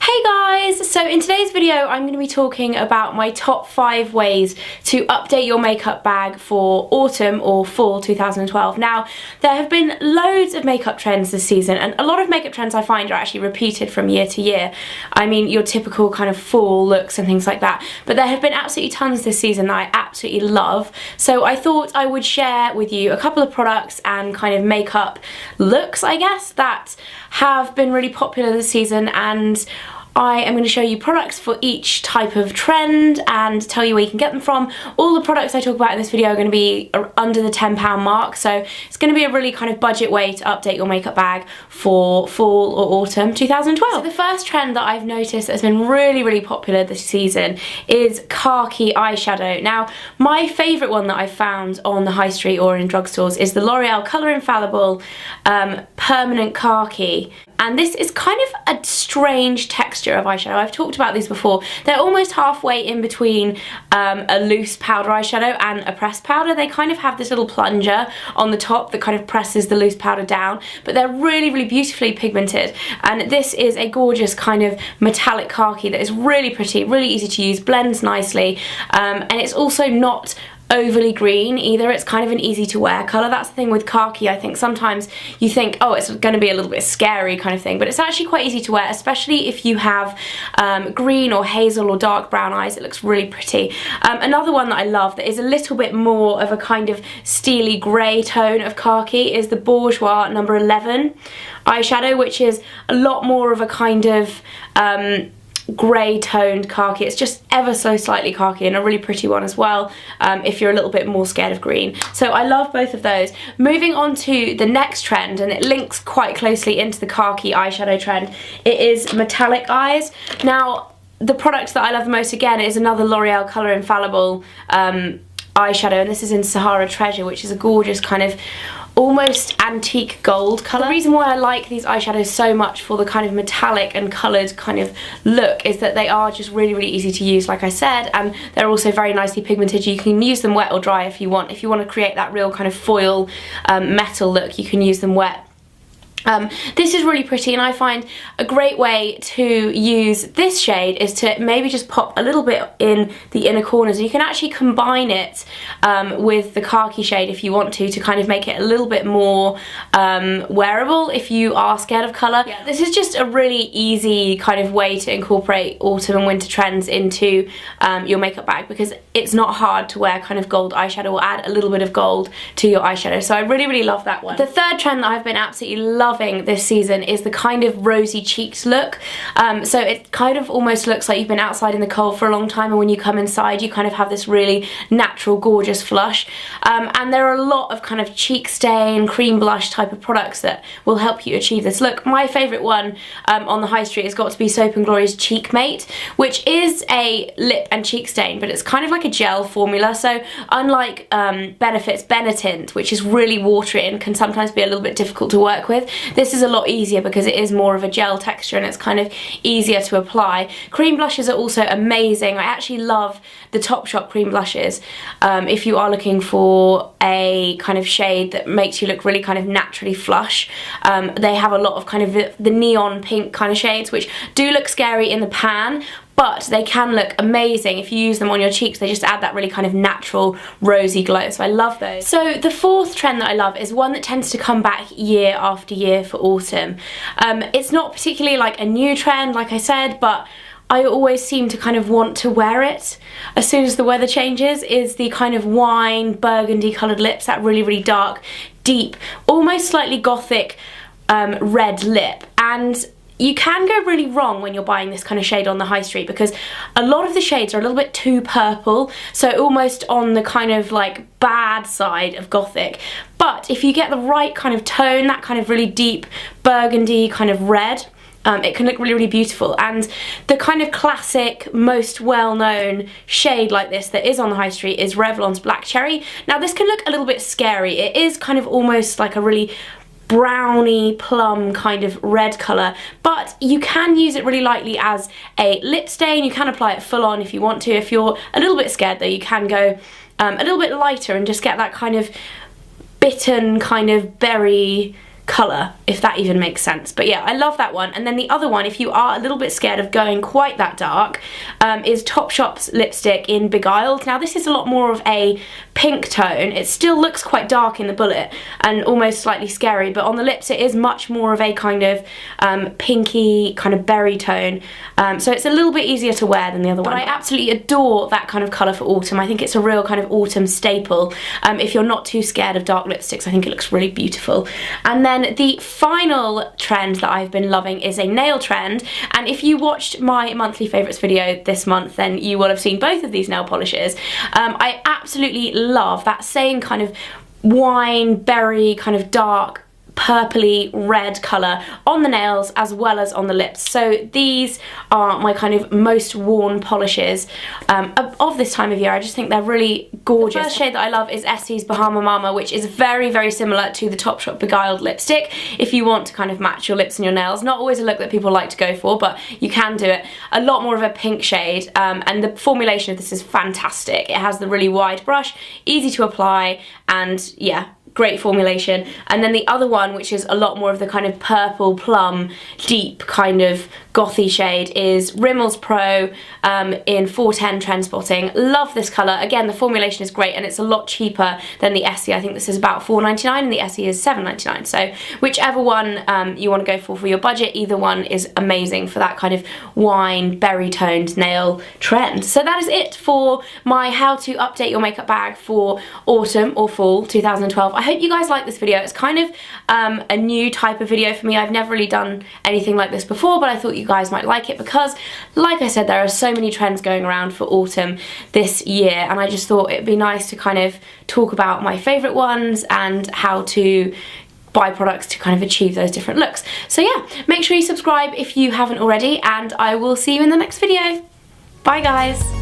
Hey guys! So in today's video I'm going to be talking about my top 5 ways to update your makeup bag for autumn or fall 2012. Now there have been loads of makeup trends this season, and a lot of makeup trends I find are actually repeated from year to year. I mean your typical kind of fall looks and things like that, but there have been absolutely tons this season that I absolutely love. So I thought I would share with you a couple of products and kind of makeup looks, I guess, that have been really popular this season, and I am going to show you products for each type of trend and tell you where you can get them from. All the products I talk about in this video are going to be under the £10 mark, so it's going to be a really kind of budget way to update your makeup bag for fall or autumn 2012. So the first trend that I've noticed that has been really popular this season is khaki eyeshadow. Now my favourite one that I've found on the high street or in drugstores is the L'Oreal Colour Infallible Permanent Khaki. And this is kind of a strange texture of eyeshadow. I've talked about these before. They're almost halfway in between a loose powder eyeshadow and a pressed powder. They kind of have this little plunger on the top that kind of presses the loose powder down, but they're really beautifully pigmented. And this is a gorgeous kind of metallic khaki that is really pretty, really easy to use, blends nicely, and it's also not overly green either. It's kind of an easy to wear colour. That's the thing with khaki. I think sometimes you think, oh, it's going to be a little bit scary kind of thing, but it's actually quite easy to wear, especially if you have green or hazel or dark brown eyes. It looks really pretty. Another one that I love that is a little bit more of a kind of steely grey tone of khaki is the Bourjois number 11 eyeshadow, which is a lot more of a kind of grey toned khaki. It's just ever so slightly khaki, and a really pretty one as well if you're a little bit more scared of green. So I love both of those. Moving on to the next trend, and it links quite closely into the khaki eyeshadow trend, it is metallic eyes. Now the product that I love the most, again, is another L'Oreal Colour Infallible eyeshadow, and this is in Sahara Treasure, which is a gorgeous kind of almost antique gold colour. The reason why I like these eyeshadows so much for the kind of metallic and coloured kind of look is that they are just really easy to use, like I said, and they're also very nicely pigmented. You can use them wet or dry if you want. If you want to create that real kind of foil metal look, you can use them wet. This is really pretty, and I find a great way to use this shade is to maybe just pop a little bit in the inner corners. You can actually combine it with the khaki shade if you want to kind of make it a little bit more wearable if you are scared of colour. Yeah, this is just a really easy kind of way to incorporate autumn and winter trends into your makeup bag, because it's not hard to wear kind of gold eyeshadow or add a little bit of gold to your eyeshadow. So I really love that one. The third trend that I've been absolutely loving this season is the kind of rosy cheeked look. So it kind of almost looks like you've been outside in the cold for a long time, and when you come inside you kind of have this really natural gorgeous flush, and there are a lot of kind of cheek stain cream blush type of products that will help you achieve this look. My favourite one on the high street has got to be Soap & Glory's Cheek Mate, which is a lip and cheek stain, but it's kind of like a gel formula. So unlike Benefit's Benetint, which is really watery and can sometimes be a little bit difficult to work with, this is a lot easier because it is more of a gel texture and it's kind of easier to apply. Cream blushes are also amazing. I actually love the Topshop cream blushes if you are looking for a kind of shade that makes you look really kind of naturally flush. They have a lot of kind of the neon pink kind of shades, which do look scary in the pan, but they can look amazing if you use them on your cheeks. They just add that really kind of natural rosy glow, so I love those. So the fourth trend that I love is one that tends to come back year after year for autumn. It's not particularly like a new trend, like I said, but I always seem to kind of want to wear it as soon as the weather changes, is the kind of wine burgundy coloured lips, that really dark, deep, almost slightly gothic red lip. And you can go really wrong when you're buying this kind of shade on the high street, because a lot of the shades are a little bit too purple, so almost on the kind of like bad side of gothic. But if you get the right kind of tone, that kind of really deep burgundy kind of red, it can look really beautiful. And the kind of classic, most well-known shade like this that is on the high street is Revlon's Black Cherry. Now this can look a little bit scary. It is kind of almost like a really browny plum kind of red colour, but you can use it really lightly as a lip stain. You can apply it full on if you want to. If you're a little bit scared though, you can go a little bit lighter and just get that kind of bitten kind of berry colour if that even makes sense. But yeah, I love that one. And then the other one, if you are a little bit scared of going quite that dark, is Topshop's lipstick in Beguiled. Now this is a lot more of a pink tone. It still looks quite dark in the bullet and almost slightly scary, but on the lips it is much more of a kind of pinky kind of berry tone. So it's a little bit easier to wear than the other one. But I absolutely adore that kind of colour for autumn. I think it's a real kind of autumn staple. If you're not too scared of dark lipsticks, I think it looks really beautiful. And then the final trend that I've been loving is a nail trend, and if you watched my monthly favourites video this month, then you will have seen both of these nail polishes. I absolutely love that same kind of wine berry kind of dark purpley red colour on the nails as well as on the lips. So these are my kind of most worn polishes of this time of year. I just think they're really gorgeous. The first shade that I love is Essie's Bahama Mama, which is very, very similar to the Topshop Beguiled lipstick if you want to kind of match your lips and your nails. Not always a look that people like to go for, but you can do it. A lot more of a pink shade, and the formulation of this is fantastic. It has the really wide brush, easy to apply, and yeah, great formulation. And then the other one, which is a lot more of the kind of purple plum deep kind of gothy shade, is Rimmel's Pro in 410 Trend Spotting. Love this colour. Again, the formulation is great and it's a lot cheaper than the Essie. I think this is about $4.99 and the Essie is $7.99. So whichever one you want to go for your budget, either one is amazing for that kind of wine berry toned nail trend. So that is it for my how to update your makeup bag for autumn or fall 2012. I hope you guys like this video. It's kind of a new type of video for me. I've never really done anything like this before, but I thought you guys might like it because, like I said, there are so many trends going around for autumn this year, and I just thought it'd be nice to kind of talk about my favourite ones and how to buy products to kind of achieve those different looks. So yeah, make sure you subscribe if you haven't already, and I will see you in the next video. Bye guys!